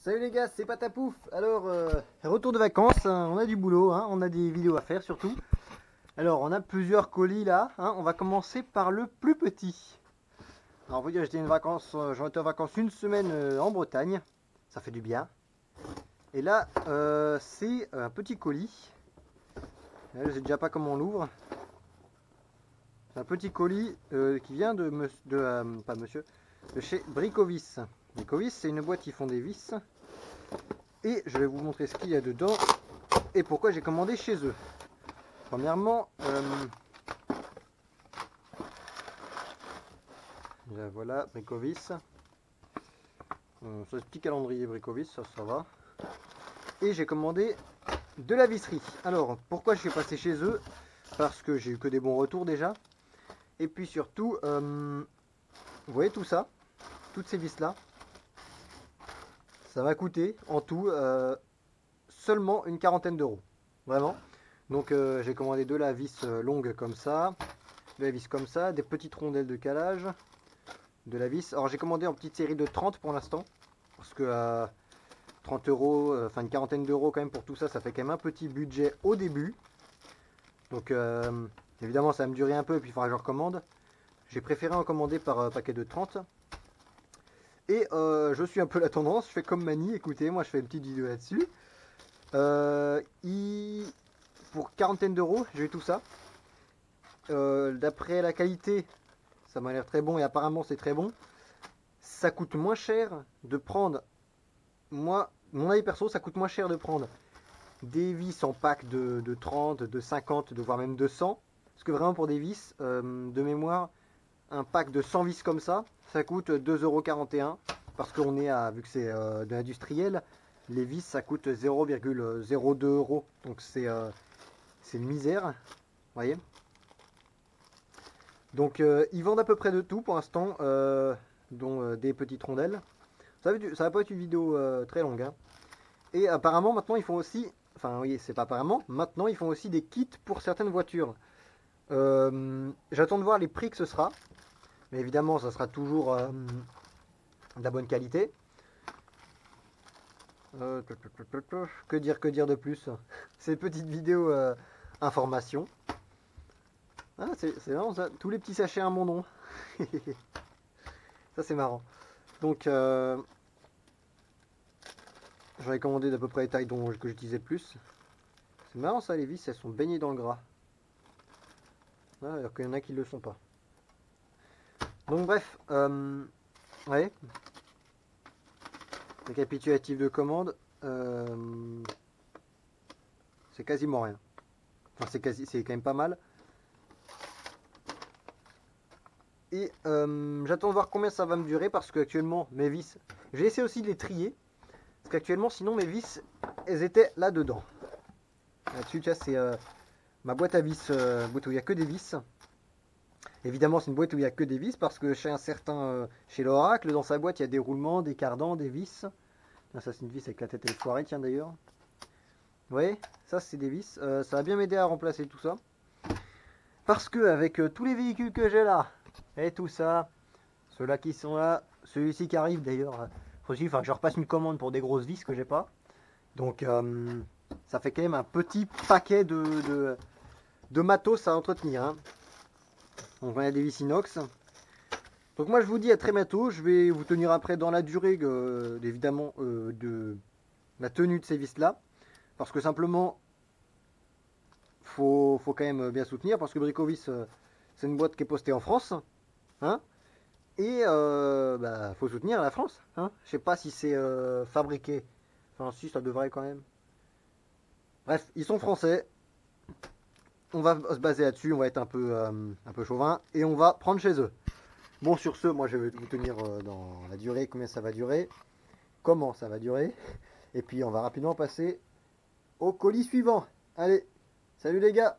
Salut les gars, c'est Patapouf. Alors, retour de vacances, hein, on a du boulot, hein, on a des vidéos à faire surtout. Alors, on a plusieurs colis là, hein, on va commencer par le plus petit. Alors, vous dire, j'étais j'en étais en vacances une semaine en Bretagne, ça fait du bien. Et là, c'est un petit colis. Là, je sais déjà pas comment on l'ouvre. C'est un petit colis qui vient pas monsieur, de chez Bricovis. Bricovis, c'est une boîte qui font des vis. Et je vais vous montrer ce qu'il y a dedans et pourquoi j'ai commandé chez eux. Premièrement, voilà, Bricovis. Ce petit calendrier Bricovis, ça va. Et j'ai commandé de la visserie. Alors, pourquoi je suis passé chez eux? Parce que j'ai eu que des bons retours déjà. Et puis surtout, vous voyez tout ça, toutes ces vis là, ça m'a coûté en tout seulement une quarantaine d'euros. Vraiment. Donc j'ai commandé de la vis longue comme ça, de la vis comme ça, des petites rondelles de calage, de la vis. Alors j'ai commandé en petite série de 30 pour l'instant, parce que 30 euros, enfin une quarantaine d'euros quand même pour tout ça, ça fait quand même un petit budget au début. Donc évidemment ça va me durer un peu et puis il faudra que je recommande. J'ai préféré en commander par paquet de 30. Et je suis un peu la tendance, je fais comme Mani, écoutez, moi je fais une petite vidéo là-dessus. Pour quarantaine d'euros, j'ai eu tout ça. D'après la qualité, ça m'a l'air très bon et apparemment c'est très bon. Ça coûte moins cher de prendre, moi, mon avis perso, ça coûte moins cher de prendre des vis en pack de 30, de 50, de voire même de 100. Parce que vraiment pour des vis, de mémoire, un pack de 100 vis comme ça coûte 2,41 €. Parce qu'on est à, vu que c'est de l'industriel, les vis ça coûte 0,02 €. Donc c'est une misère, vous voyez. Donc ils vendent à peu près de tout pour l'instant, dont des petites rondelles. Ça va pas être une vidéo très longue, hein. Et apparemment maintenant ils font aussi, enfin oui c'est pas apparemment, maintenant ils font aussi des kits pour certaines voitures. J'attends de voir les prix que ce sera, mais évidemment ça sera toujours de la bonne qualité. Que dire de plus? C'est une petite vidéo information. Ah, c'est marrant ça, tous les petits sachets à mon nom. Ça c'est marrant. Donc j'en ai commandé d'à peu près les tailles que j'utilisais le plus. C'est marrant ça, les vis elles sont baignées dans le gras. Ah, alors qu'il y en a qui ne le sont pas. Donc bref, ouais. Récapitulatif de commande. C'est quasiment rien. Enfin c'est quand même pas mal. Et j'attends de voir combien ça va me durer parce que actuellement mes vis, j'ai essayé aussi de les trier. Parce qu'actuellement sinon mes vis, elles étaient là-dedans. Là-dessus, tu vois, c'est ma boîte à vis, boîte où il n'y a que des vis. Évidemment, c'est une boîte où il n'y a que des vis parce que chez un certain, chez l'Oracle, dans sa boîte, il y a des roulements, des cardans, des vis. Ah, ça, c'est une vis avec la tête et le foirée, tiens d'ailleurs. Vous voyez, ça, c'est des vis. Ça va bien m'aider à remplacer tout ça. Parce que avec tous les véhicules que j'ai là, et tout ça, ceux-là qui sont là, celui-ci qui arrive d'ailleurs, aussi, enfin, je repasse une commande pour des grosses vis que j'ai pas. Donc, ça fait quand même un petit paquet de matos à entretenir, hein. Donc, on a des vis inox. Donc moi je vous dis à très bientôt, je vais vous tenir après dans la durée évidemment de la tenue de ces vis là, parce que simplement faut quand même bien soutenir, parce que Bricovis c'est une boîte qui est postée en France, hein, et bah, faut soutenir la France, hein. Je sais pas si c'est fabriqué, enfin si ça devrait quand même. Bref, ils sont français, on va se baser là-dessus, on va être un peu chauvin, et on va prendre chez eux. Bon sur ce, moi je vais vous tenir dans la durée, combien ça va durer, comment ça va durer. Et puis on va rapidement passer au colis suivant. Allez, salut les gars!